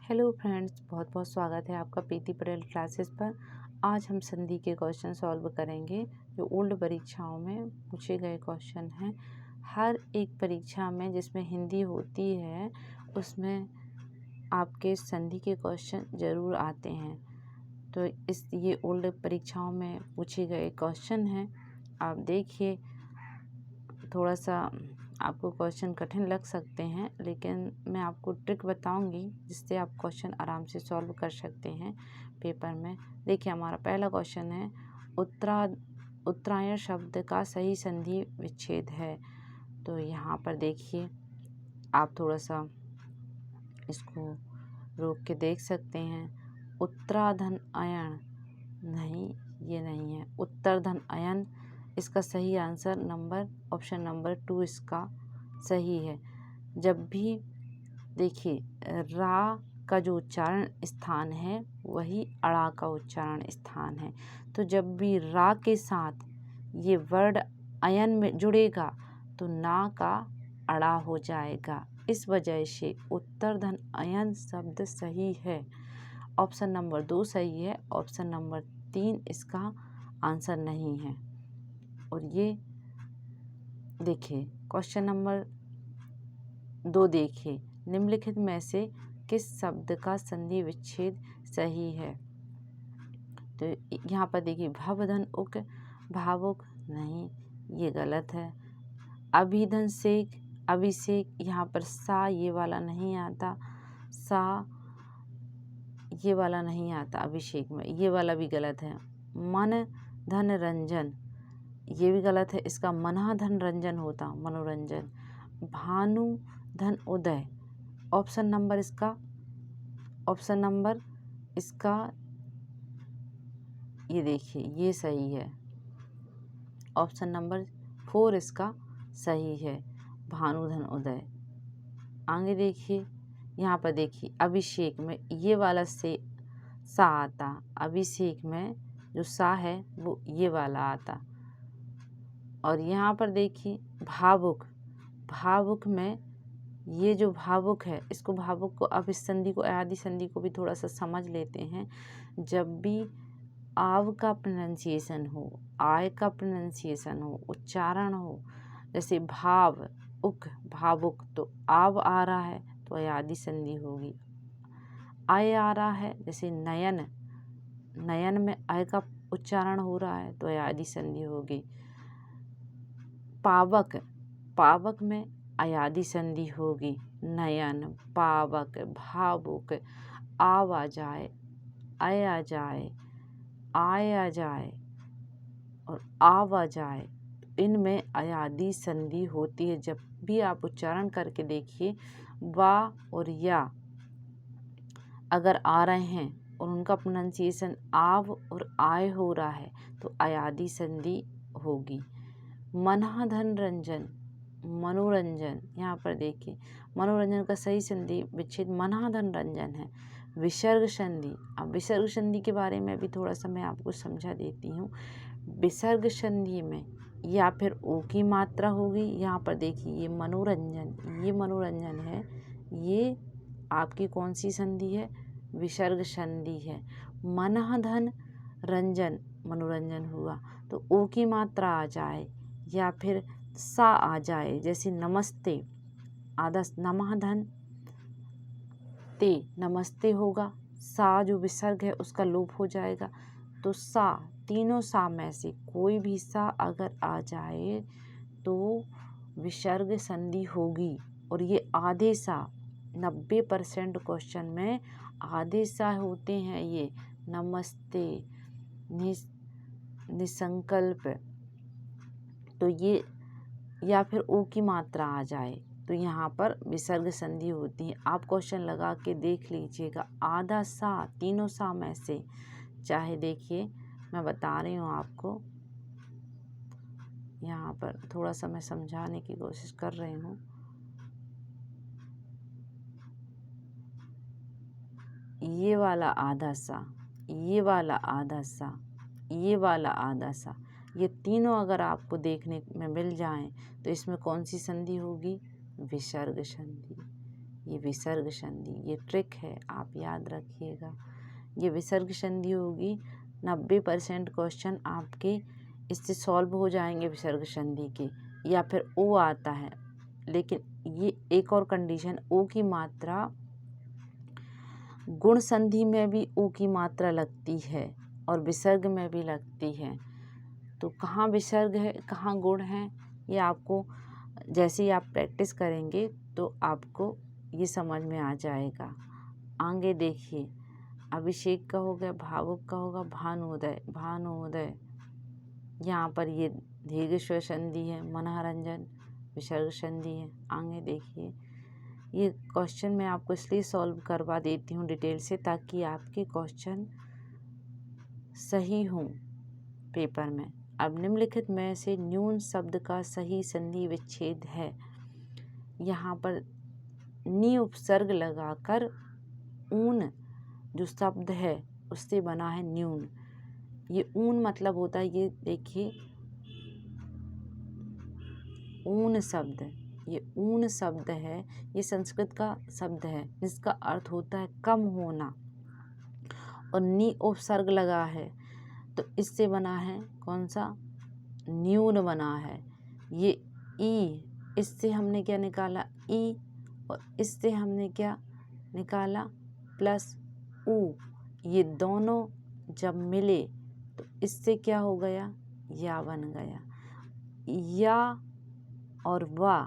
Hello friends, बहुत बहुत स्वागत है आपका प्रीति पटेल क्लासेस पर। आज हम संधि के क्वेश्चन सॉल्व करेंगे जो ओल्ड परीक्षाओं में पूछे गए क्वेश्चन हैं। हर एक परीक्षा में जिसमें हिंदी होती है उसमें आपके संधि के क्वेश्चन ज़रूर आते हैं। तो ये ओल्ड परीक्षाओं में पूछे गए क्वेश्चन हैं। आप देखिए, थोड़ा सा आपको क्वेश्चन कठिन लग सकते हैं, लेकिन मैं आपको ट्रिक बताऊंगी जिससे आप क्वेश्चन आराम से सॉल्व कर सकते हैं पेपर में। देखिए, हमारा पहला क्वेश्चन है, उत्तरायण शब्द का सही संधि विच्छेद है। तो यहाँ पर देखिए, आप थोड़ा सा इसको रोक के देख सकते हैं। उत्तराधन अयन नहीं, ये नहीं है। उत्तरधन अयन इसका सही आंसर ऑप्शन नंबर 2 इसका सही है। जब भी देखिए, रा का जो उच्चारण स्थान है वही अड़ा का उच्चारण स्थान है। तो जब भी रा के साथ ये वर्ड अयन में जुड़ेगा तो ना का अड़ा हो जाएगा। इस वजह से उत्तरधन अयन शब्द सही है। ऑप्शन नंबर 2 सही है, ऑप्शन नंबर 3 इसका आंसर नहीं है। और ये देखिए, क्वेश्चन नंबर 2 देखिए, निम्नलिखित में से किस शब्द का संधि विच्छेद सही है। तो यहाँ पर देखिए, भवधन उक भावुक नहीं, ये गलत है। अभिधन सेक अभिषेक, यहाँ पर सा ये वाला नहीं आता, सा ये वाला नहीं आता अभिषेक में, ये वाला भी गलत है। मन धन रंजन, ये भी गलत है, इसका मना धन रंजन होता मनोरंजन। भानु धन उदय, ऑप्शन नंबर इसका ये देखिए, ये सही है। ऑप्शन नंबर 4 इसका सही है, भानुधन उदय। आगे देखिए, यहाँ पर देखिए, अभिषेक में ये वाला से सा आता, अभिषेक में जो सा है वो ये वाला आता। और यहाँ पर देखिए, भावुक में ये जो भावुक है, इसको भावुक को, अब इस संधि को, अयादि संधि को भी थोड़ा सा समझ लेते हैं। जब भी आव का प्रोनाउंसिएशन हो, आय का प्रोनाउंसिएशन हो, उच्चारण हो, जैसे भावुक, तो आव आ रहा है तो अयादि संधि होगी। आय आ रहा है, जैसे नयन में आय का उच्चारण हो रहा है तो अयादि संधि होगी। पावक में अयादि संधि होगी। नयन, पावक, भावुक, आव आ जाए, आय आ जाए, आय आ जाए और आव आ जाए, इनमें अयादि संधि होती है। जब भी आप उच्चारण करके देखिए, वा और या अगर आ रहे हैं और उनका प्रोनाउंसिएशन आव और आय हो रहा है तो अयादि संधि होगी। मनाधन रंजन, मनोरंजन, यहाँ पर देखिए, मनोरंजन का सही संधि विच्छेद मनाधन रंजन है। विसर्ग संधि, अब विसर्ग संधि के बारे में भी थोड़ा सा मैं आपको समझा देती हूँ। विसर्ग संधि में या फिर ओ की मात्रा होगी। यहाँ पर देखिए, ये मनोरंजन है, ये आपकी कौन सी संधि है? विसर्ग संधि है। मनहधन रंजन मनोरंजन हुआ, तो ओ की मात्रा आ जाए या फिर सा आ जाए, जैसे नमस्ते, आधा नमःधन ते नमस्ते होगा, सा जो विसर्ग है उसका लोप हो जाएगा। तो सा, तीनों सा में से कोई भी सा अगर आ जाए तो विसर्ग संधि होगी। और ये आधे सा, 90% क्वेश्चन में आधे सा होते हैं। ये नमस्ते, निसंकल्प, तो ये या फिर ओ की मात्रा आ जाए तो यहाँ पर विसर्ग संधि होती है। आप क्वेश्चन लगा के देख लीजिएगा, आधा सा, तीनों सा में से, चाहे देखिए मैं बता रही हूँ आपको, यहाँ पर थोड़ा सा मैं समझाने की कोशिश कर रही हूँ। ये वाला आधा सा, ये वाला आधा सा, ये वाला आधा सा, ये तीनों अगर आपको देखने में मिल जाएं तो इसमें कौन सी संधि होगी? विसर्ग संधि। ये विसर्ग संधि। ये ट्रिक है, आप याद रखिएगा। ये विसर्ग संधि होगी। 90% क्वेश्चन आपके इससे सॉल्व हो जाएंगे विसर्ग संधि के। या फिर ओ आता है, लेकिन ये एक और कंडीशन, ओ की मात्रा गुण संधि में भी ओ की मात्रा लगती है और विसर्ग में भी लगती है। तो कहाँ विसर्ग है कहाँ गुण है, ये आपको जैसे ही आप प्रैक्टिस करेंगे तो आपको ये समझ में आ जाएगा। आगे देखिए, अभिषेक का हो गया, भावुक का होगा भानुदय। भानुदय यहाँ पर ये दीर्घ स्वर संधि है। मनोरंजन विसर्ग संधि है। आगे देखिए, ये क्वेश्चन मैं आपको इसलिए सॉल्व करवा देती हूँ डिटेल से, ताकि आपके क्वेश्चन सही हों पेपर में। अब निम्नलिखित में से न्यून शब्द का सही संधि विच्छेद है। यहाँ पर नी उपसर्ग लगाकर ऊन जो शब्द है उससे बना है न्यून। ये ऊन मतलब होता है, ये देखिए ऊन शब्द, ये ऊन शब्द है, ये संस्कृत का शब्द है जिसका अर्थ होता है कम होना, और नी उपसर्ग लगा है तो इससे बना है कौन सा, न्यून बना है। ये ई, इससे हमने क्या निकाला ई, और इससे हमने क्या निकाला प्लस ऊ। ये दोनों जब मिले तो इससे क्या हो गया, या बन गया। या और वा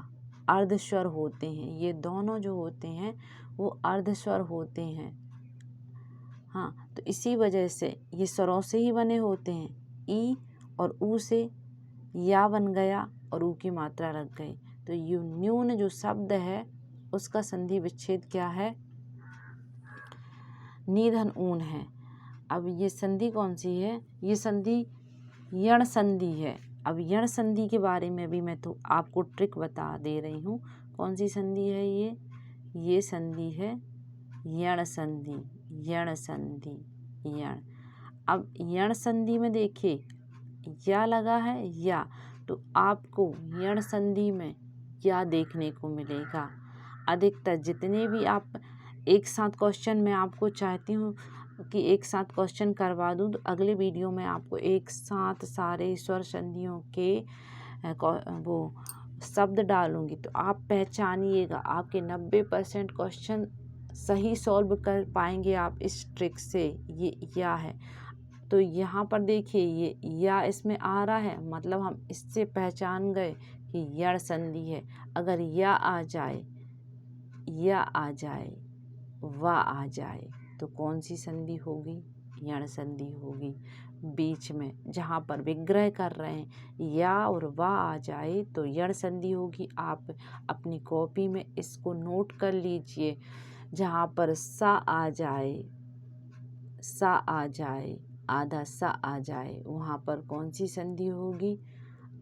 अर्धस्वर होते हैं, ये दोनों जो होते हैं वो अर्धस्वर होते हैं। हाँ, तो इसी वजह से ये स्वरों से ही बने होते हैं। ई और ऊ से या बन गया और ऊ की मात्रा लग गई। तो यू न्यून जो शब्द है उसका संधि विच्छेद क्या है, निधन ऊन है। अब ये संधि कौन सी है, ये संधि यण संधि है। अब यण संधि के बारे में भी मैं तो आपको ट्रिक बता दे रही हूँ। कौन सी संधि है ये संधि है यण संधि। यण संधि, यण। अब यण संधि में देखिए या लगा है या, तो आपको यण संधि में क्या देखने को मिलेगा। अधिकतर जितने भी आप एक साथ क्वेश्चन, मैं आपको चाहती हूँ कि एक साथ क्वेश्चन करवा दूँ, तो अगले वीडियो में आपको एक साथ सारे स्वर संधियों के वो शब्द डालूंगी, तो आप पहचानिएगा। आपके 90% क्वेश्चन सही सॉल्व कर पाएंगे आप इस ट्रिक से। ये या है, तो यहाँ पर देखिए ये या इसमें आ रहा है, मतलब हम इससे पहचान गए कि यण संधि है। अगर या आ जाए, या आ जाए, वा आ जाए, तो कौन सी संधि होगी, यण संधि होगी। बीच में जहाँ पर विग्रह कर रहे हैं या और वा आ जाए तो यण संधि होगी। आप अपनी कॉपी में इसको नोट कर लीजिए। जहाँ पर सा आ जाए, सा आ जाए, आधा सा आ जाए, वहाँ पर कौन सी संधि होगी,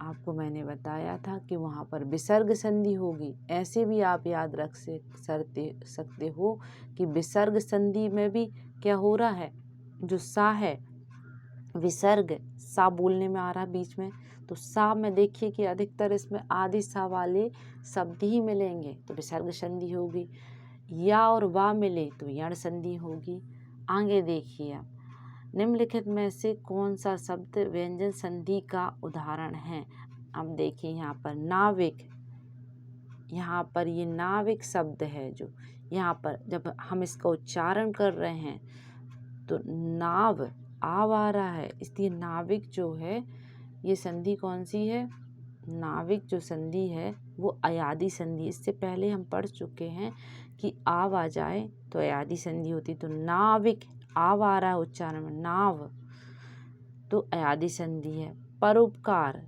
आपको मैंने बताया था कि वहाँ पर विसर्ग संधि होगी। ऐसे भी आप याद रख सकते हो कि विसर्ग संधि में भी क्या हो रहा है, जो सा है विसर्ग, सा बोलने में आ रहा है बीच में, तो सा में देखिए कि अधिकतर इसमें आदि सा वाले शब्द ही मिलेंगे, तो विसर्ग संधि होगी। या और वा मिले तो यण संधि होगी। आगे देखिए, आप निम्नलिखित में से कौन सा शब्द व्यंजन संधि का उदाहरण है। अब देखिए यहाँ पर नाविक, यहाँ पर ये नाविक शब्द है, जो यहाँ पर जब हम इसका उच्चारण कर रहे हैं तो नाव आव आ रहा है, इसलिए नाविक जो है ये संधि कौन सी है, नाविक जो संधि है वो अयादि संधि। इससे पहले हम पढ़ चुके हैं कि आव आ जाए तो अयादि संधि होती, तो नाविक आव आ रहा है उच्चारण में, नाव, तो अयादि संधि है। परोपकार,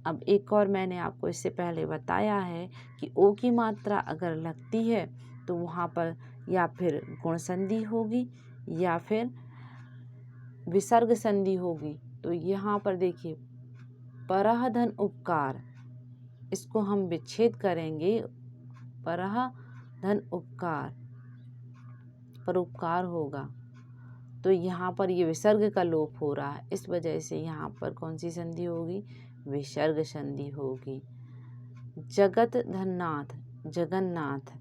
अब एक और मैंने आपको इससे पहले बताया है कि ओ की मात्रा अगर लगती है तो वहाँ पर या फिर गुण संधि होगी या फिर विसर्ग संधि होगी। तो यहाँ पर देखिए परह धन उपकार, इसको हम विच्छेद करेंगे, परह धन उपकार, परोपकार होगा, तो यहाँ पर ये विसर्ग का लोप हो रहा है, इस वजह से यहाँ पर कौन सी संधि होगी, विसर्ग संधि होगी। जगत धननाथ, जगन्नाथ,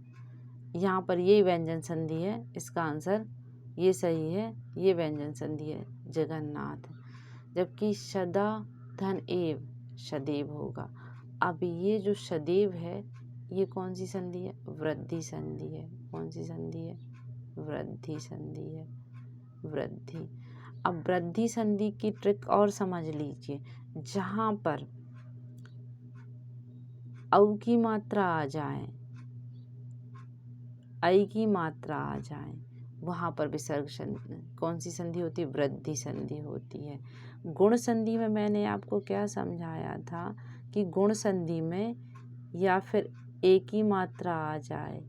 यहाँ पर ये व्यंजन संधि है, इसका आंसर ये सही है, ये व्यंजन संधि है जगन्नाथ। जबकि शदा धन एव शदेव होगा। अब ये जो शदेव है ये कौन सी संधि है? वृद्धि संधि है। कौन सी संधि है? वृद्धि संधि है। वृद्धि। अब वृद्धि संधि की ट्रिक और समझ लीजिए, जहाँ पर औ की मात्रा आ जाए, ऐ की मात्रा आ जाए, वहाँ पर विसर्ग संधि कौन सी संधि होती है? वृद्धि संधि होती है। गुण संधि में मैंने आपको क्या समझाया था कि गुण संधि में या फिर ए की मात्रा आ जाए,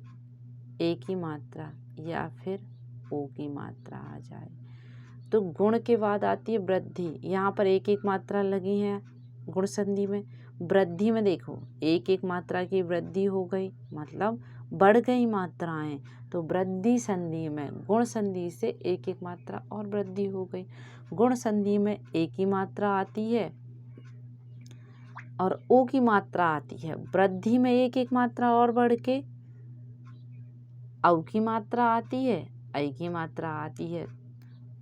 ए की मात्रा, या फिर ओ की मात्रा आ जाए, तो गुण के बाद आती है वृद्धि। यहाँ पर एक एक मात्रा लगी है गुण संधि में। वृद्धि में देखो एक एक मात्रा की वृद्धि हो गई, मतलब बढ़ गई मात्राएं। तो वृद्धि संधि में गुण संधि से एक एक मात्रा और वृद्धि हो गई। गुण संधि में एक ही मात्रा आती है और ओ की मात्रा आती है। वृद्धि में एक एक मात्रा और बढ़ के औ की मात्रा आती है, ऐ की मात्रा आती है।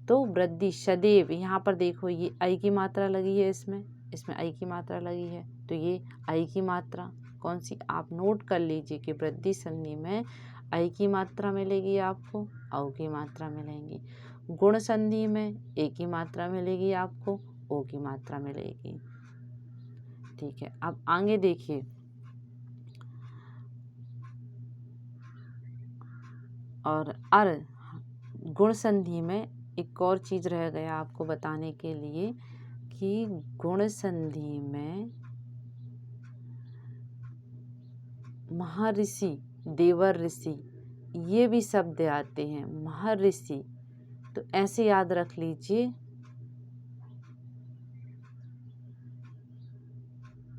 तो वृद्धि शदेव, यहाँ पर देखो ये ऐ की मात्रा लगी है, इसमें ऐ की मात्रा लगी है, तो ये ऐ की मात्रा कौन सी? आप नोट कर लीजिए कि वृद्धि संधि में ऐ की मात्रा मिलेगी आपको, औ की मात्रा मिलेंगी। गुण संधि में ए की मात्रा मिलेगी आपको, ओ की मात्रा मिलेगी। ठीक है, अब आगे देखिए। और अर गुण संधि में एक और चीज रह गया आपको बताने के लिए कि गुण संधि में महर्षि, देवर ऋषि, ये भी शब्द आते हैं। महर्षि तो ऐसे याद रख लीजिए,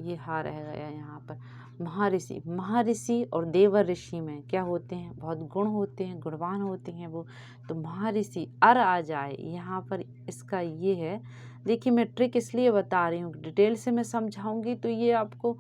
ये हा रह गया यहाँ पर। महर्षि, महर्षि और देवर ऋषि में क्या होते हैं? बहुत गुण होते हैं, गुणवान होते हैं वो। तो महर्षि अर आ जाए यहाँ पर, इसका ये है। देखिए मैं ट्रिक इसलिए बता रही हूँ, डिटेल से मैं समझाऊंगी तो ये आपको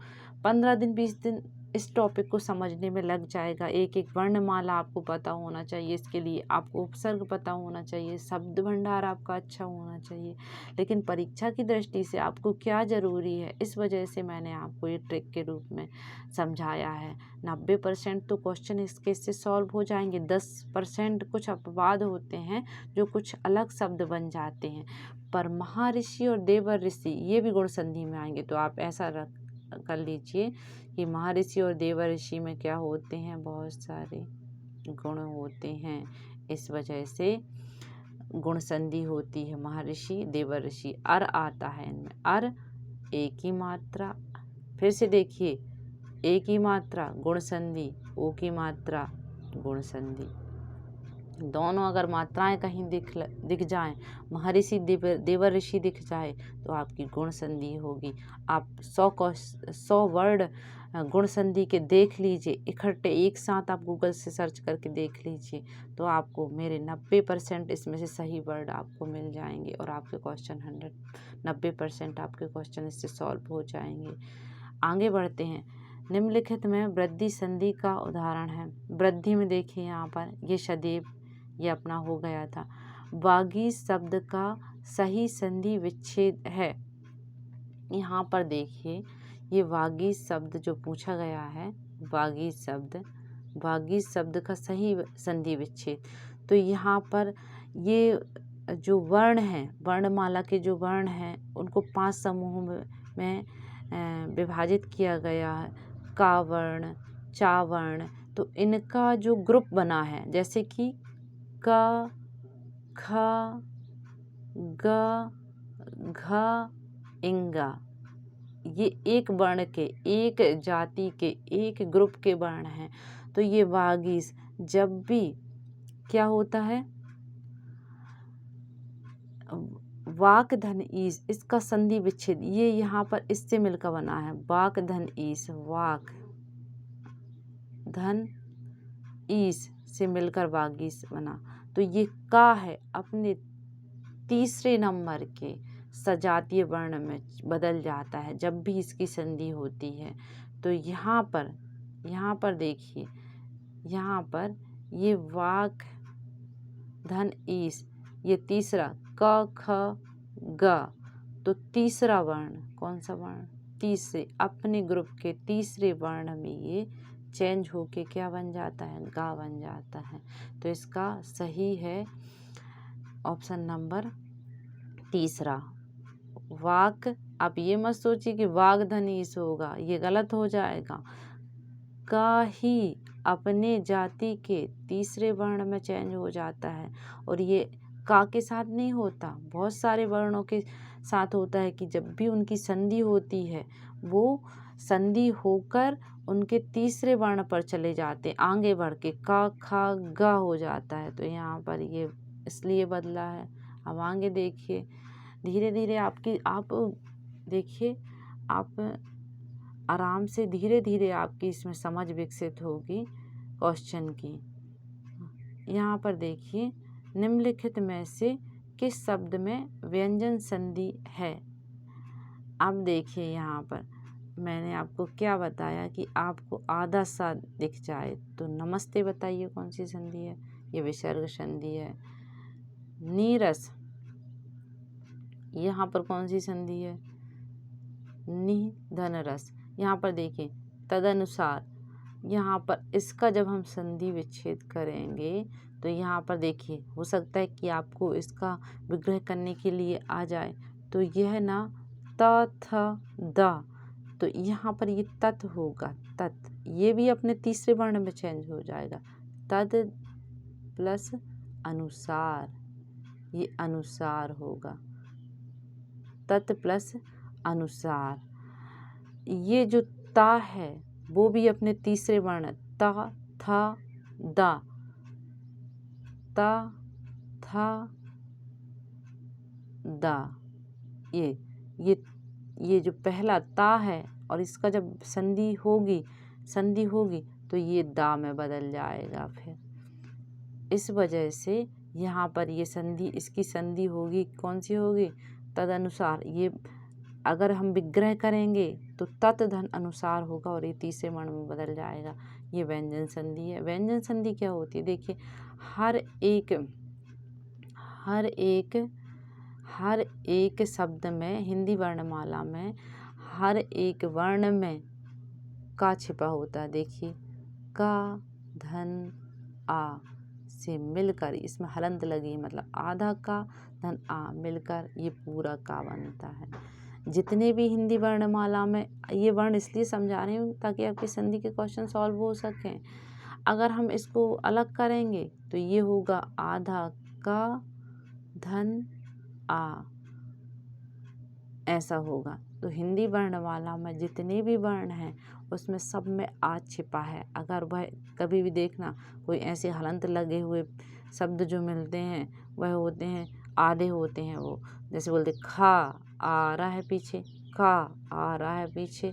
15 दिन 20 दिन इस टॉपिक को समझने में लग जाएगा। एक एक वर्णमाला आपको पता होना चाहिए, इसके लिए आपको उपसर्ग पता होना चाहिए, शब्द भंडार आपका अच्छा होना चाहिए। लेकिन परीक्षा की दृष्टि से आपको क्या ज़रूरी है, इस वजह से मैंने आपको ये ट्रिक के रूप में समझाया है। 90% तो क्वेश्चन इसके से सॉल्व हो जाएंगे। 10% कुछ अपवाद होते हैं जो कुछ अलग शब्द बन जाते हैं। पर महर्षि और देवर ऋषि ये भी गुण संधि में आएंगे। तो आप ऐसा कर लीजिए कि महर्षि और देवर ऋषि में क्या होते हैं? बहुत सारे गुण होते हैं, इस वजह से गुण संधि होती है। महर्षि, देवर ऋषि, अर आता है इनमें, अर एक ही मात्रा। फिर से देखिए, एक ही मात्रा गुण संधि, ओ की मात्रा गुण संधि। दोनों अगर मात्राएं कहीं दिख जाएं, महर्षि देवर ऋषि दिख जाए तो आपकी गुण संधि होगी। आप 100 वर्ड गुण संधि के देख लीजिए इकट्ठे, एक साथ आप गूगल से सर्च करके देख लीजिए, तो आपको मेरे 90% इसमें से सही वर्ड आपको मिल जाएंगे और आपके क्वेश्चन 90% आपके क्वेश्चन इससे सॉल्व हो जाएंगे। आगे बढ़ते हैं। निम्नलिखित में वृद्धि संधि का उदाहरण है। वृद्धि में देखिए यहाँ पर ये शदेव, ये अपना हो गया था। वागी शब्द का सही संधि विच्छेद है। यहाँ पर देखिए ये वागी शब्द जो पूछा गया है, वागी शब्द का सही संधि विच्छेद। तो यहाँ पर ये जो वर्ण हैं, वर्णमाला के जो वर्ण हैं उनको 5 समूहों में विभाजित किया गया है। का वर्ण, चा वर्ण, तो इनका जो ग्रुप बना है, जैसे कि क, ख, ग, घ, इंगा, ये एक वर्ण के, एक जाति के, एक ग्रुप के वर्ण हैं। तो ये वागीश जब भी क्या होता है, वाक धन ईस, इसका संधि विच्छेद ये यहाँ पर इससे मिलकर बना है। वाक धन ईस, वाक धन ईस से मिलकर वागीश बना। तो ये का है अपने तीसरे नंबर के सजातीय वर्ण में बदल जाता है जब भी इसकी संधि होती है। तो यहाँ पर देखिए यहाँ पर ये वाक धन ईस, ये तीसरा क ख ग, तो तीसरा वर्ण कौन सा वर्ण, तीसरे अपने ग्रुप के तीसरे वर्ण में ये चेंज होके क्या बन जाता है, गा बन जाता है। तो इसका सही है ऑप्शन नंबर तीसरा वाक। आप ये मत सोचिए कि वाग धनीस होगा, ये गलत हो जाएगा। का ही अपने जाति के तीसरे वर्ण में चेंज हो जाता है, और ये का के साथ नहीं होता, बहुत सारे वर्णों के साथ होता है कि जब भी उनकी संधि होती है वो संधि होकर उनके तीसरे वर्ण पर चले जाते, आगे बढ़ के का खा गा हो जाता है। तो यहाँ पर ये इसलिए बदला है। अब आगे देखिए, धीरे धीरे आप देखिए, आप आराम से धीरे धीरे आपकी इसमें समझ विकसित होगी क्वेश्चन की। यहाँ पर देखिए, निम्नलिखित में से किस शब्द में व्यंजन संधि है। अब देखिए यहाँ पर मैंने आपको क्या बताया कि आपको आधा सा दिख जाए तो नमस्ते बताइए कौन सी संधि है, ये विसर्ग संधि है। नीरस, यहाँ पर कौन सी संधि है, नि धन रस। यहाँ पर देखिए तदनुसार, यहाँ पर इसका जब हम संधि विच्छेद करेंगे तो यहाँ पर देखिए हो सकता है कि आपको इसका विग्रह करने के लिए आ जाए। तो यह ना त थ द, तो यहाँ पर ये तत् होगा, तत्, ये भी अपने तीसरे वर्ण में चेंज हो जाएगा। तद प्लस अनुसार, ये अनुसार होगा, तत् प्लस अनुसार। ये जो ता है वो भी अपने तीसरे वर्ण ता था दा, ता था दा, ये जो पहला ता है और इसका जब संधि होगी तो ये दा में बदल जाएगा। फिर इस वजह से यहाँ पर ये संधि, इसकी संधि होगी कौन सी होगी, तदनुसार। ये अगर हम विग्रह करेंगे तो तत् धन अनुसार होगा और ये तीसरे वर्ण में बदल जाएगा। ये व्यंजन संधि है। व्यंजन संधि क्या होती है, देखिए हर एक शब्द में, हिंदी वर्णमाला में हर एक वर्ण में का छिपा होता है। देखिए का धन आ से मिलकर इसमें हलंत लगी, मतलब आधा का धन आ मिलकर ये पूरा का बनता है। जितने भी हिंदी वर्णमाला में, ये वर्ण इसलिए समझा रही हूँ ताकि आपके संधि के क्वेश्चन सॉल्व हो सकें। अगर हम इसको अलग करेंगे तो ये होगा आधा का धन आ, ऐसा होगा। तो हिंदी वर्णमाला में जितने भी वर्ण हैं उसमें सब में आ छिपा है। अगर वह कभी भी देखना कोई ऐसे हलंत लगे हुए शब्द जो मिलते हैं वह होते हैं आधे होते हैं। वो जैसे बोलते खा आ रहा है पीछे, का आ रहा है पीछे,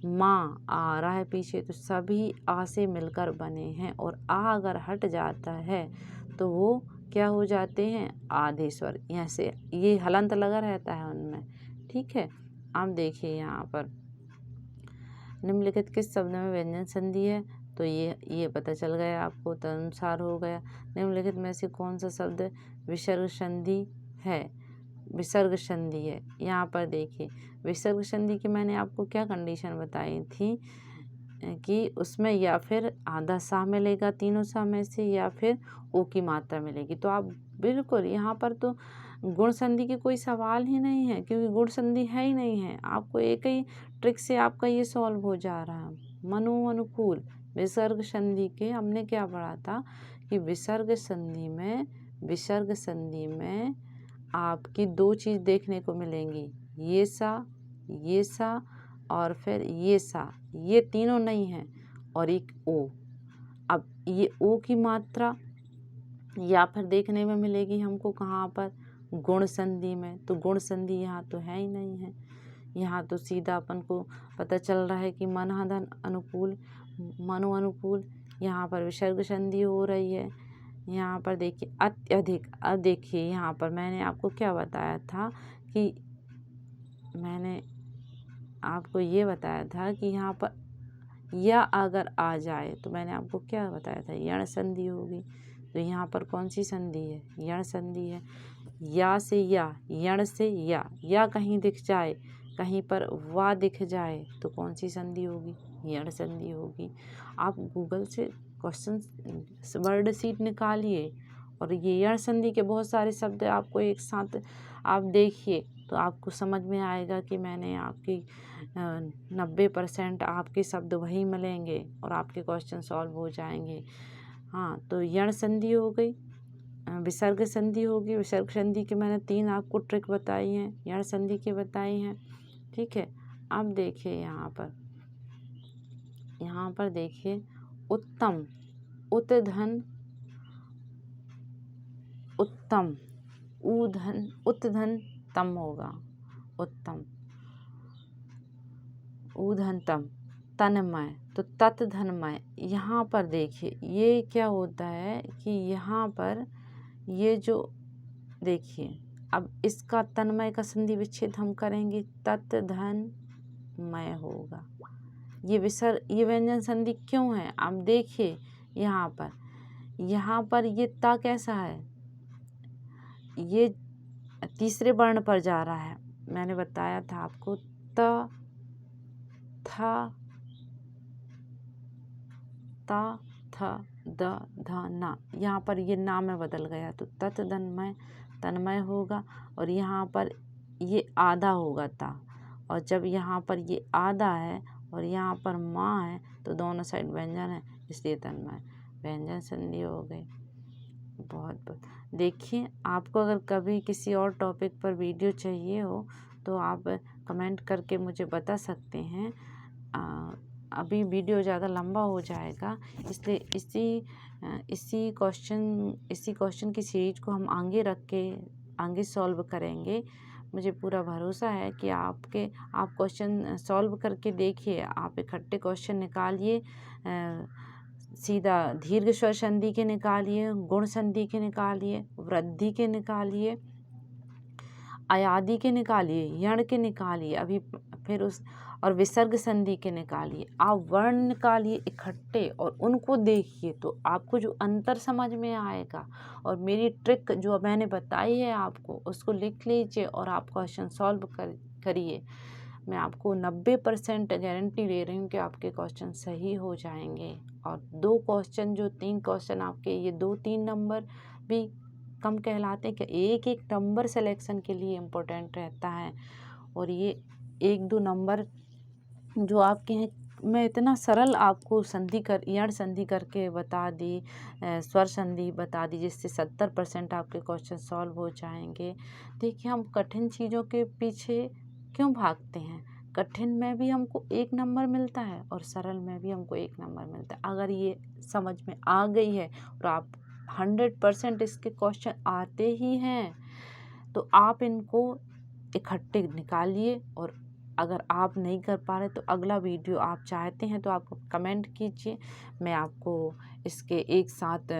माँ आ रहा है पीछे, तो सभी आ से मिलकर बने हैं। और आ अगर हट जाता है तो वो क्या हो जाते हैं, आधे स्वर। यहाँ से ये हलंत लगा रहता है उनमें, ठीक है। अब देखिए यहाँ पर निम्नलिखित किस शब्द में व्यंजन संधि है, तो ये पता चल गया आपको, तदनुसार हो गया। निम्नलिखित में से कौन सा शब्द विसर्ग संधि है, विसर्ग संधि है। यहाँ पर देखिए विसर्ग संधि की मैंने आपको क्या कंडीशन बताई थी कि उसमें या फिर आधा सा मिलेगा तीनों सा में से, या फिर ओ की मात्रा मिलेगी। तो आप बिल्कुल यहाँ पर तो गुण संधि की कोई सवाल ही नहीं है, क्योंकि गुण संधि है ही नहीं है। आपको एक ही ट्रिक से आपका ये सॉल्व हो जा रहा है। मनो अनुकूल विसर्ग संधि के हमने क्या पढ़ा था कि विसर्ग संधि में आपकी दो चीज़ देखने को मिलेंगी, ये सा और फिर ये सा, ये तीनों नहीं है, और एक ओ। अब ये ओ की मात्रा या फिर देखने में मिलेगी हमको कहाँ पर, गुण संधि में। तो गुण संधि यहाँ तो है ही नहीं है। यहाँ तो सीधा अपन को पता चल रहा है कि मनहधन अनुकूल, मनो अनुकूल। यहाँ पर विसर्ग संधि हो रही है। यहाँ पर देखिए अत्यधिक। अब देखिए यहाँ पर मैंने आपको क्या बताया था कि मैंने आपको ये बताया था कि यहाँ पर या अगर आ जाए तो मैंने आपको क्या बताया था, यण संधि होगी। तो यहाँ पर कौन सी संधि है, यण संधि है। या से या, यण से या कहीं दिख जाए, कहीं पर वा दिख जाए तो कौन सी संधि होगी, यण संधि होगी। आप गूगल से क्वेश्चन वर्ड सीट निकालिए और ये यण संधि के बहुत सारे शब्द आपको एक साथ आप देखिए तो आपको समझ में आएगा कि मैंने आपकी 90% आपके शब्द वही मिलेंगे और आपके क्वेश्चन सॉल्व हो जाएंगे। हाँ, तो यण संधि हो गई, विसर्ग संधि होगी। विसर्ग संधि के मैंने 3 आपको ट्रिक बताई हैं, यण संधि के बताई हैं। ठीक है, अब देखिए यहाँ पर देखिए उत्तम, उत्धन, उत्तम, ऊधन, उत्धन तम होगा, उत्तम, ऊधनतम, तन्मय, तो तत् धनमय। यहाँ पर देखिए ये क्या होता है कि यहाँ पर ये जो देखिए अब इसका तन्मय का संधि विच्छेद हम करेंगे, तत् धनमय होगा। ये व्यंजन संधि क्यों है, आप देखिए यहाँ पर ये ता कैसा है, ये तीसरे वर्ण पर जा रहा है। मैंने बताया था आपको त था ता थ द ध ना, यहाँ पर ये ना में बदल गया तो तत् धनमय तन्मय होगा। और यहाँ पर ये आधा होगा ता, और जब यहाँ पर ये आधा है और यहाँ पर माँ है तो दोनों साइड व्यंजन है, इसलिए तन्मय व्यंजन संधि हो गई। बहुत देखिए, आपको अगर कभी किसी और टॉपिक पर वीडियो चाहिए हो तो आप कमेंट करके मुझे बता सकते हैं। अभी वीडियो ज़्यादा लंबा हो जाएगा, इसलिए इसी क्वेश्चन की सीरीज को हम आगे सॉल्व करेंगे। मुझे पूरा भरोसा है कि आप क्वेश्चन सॉल्व करके देखिए, आप इकट्ठे क्वेश्चन निकालिए, सीधा दीर्घ स्वर संधि के निकालिए, गुण संधि के निकालिए, वृद्धि के निकालिए, अयादि के निकालिए, यण के निकालिए, अभी फिर और विसर्ग संधि के निकालिए। आप वर्ण निकालिए इकट्ठे और उनको देखिए तो आपको जो अंतर समझ में आएगा। और मेरी ट्रिक जो मैंने बताई है आपको उसको लिख लीजिए और आप क्वेश्चन सॉल्व करिए। मैं आपको 90% गारंटी दे रही हूँ कि आपके क्वेश्चन सही हो जाएंगे। और 3 क्वेश्चन आपके ये 2-3 नंबर भी कम कहलाते हैं कि एक नंबर सिलेक्शन के लिए इम्पोर्टेंट रहता है। और ये 1-2 नंबर जो आपके हैं, मैं इतना सरल आपको यण संधि करके बता दी, स्वर संधि बता दी, जिससे 70% आपके क्वेश्चन सॉल्व हो जाएंगे। देखिए, हम कठिन चीज़ों के पीछे क्यों भागते हैं, कठिन में भी हमको 1 नंबर मिलता है और सरल में भी हमको 1 नंबर मिलता है। अगर ये समझ में आ गई है और आप 100% इसके क्वेश्चन आते ही हैं तो आप इनको इकट्ठे निकालिए। और अगर आप नहीं कर पा रहे तो अगला वीडियो आप चाहते हैं तो आप कमेंट कीजिए, मैं आपको इसके एक साथ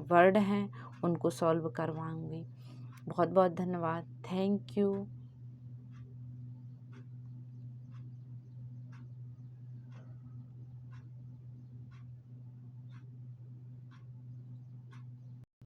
वर्ड हैं उनको सॉल्व करवाऊंगी। बहुत बहुत धन्यवाद, थैंक यू।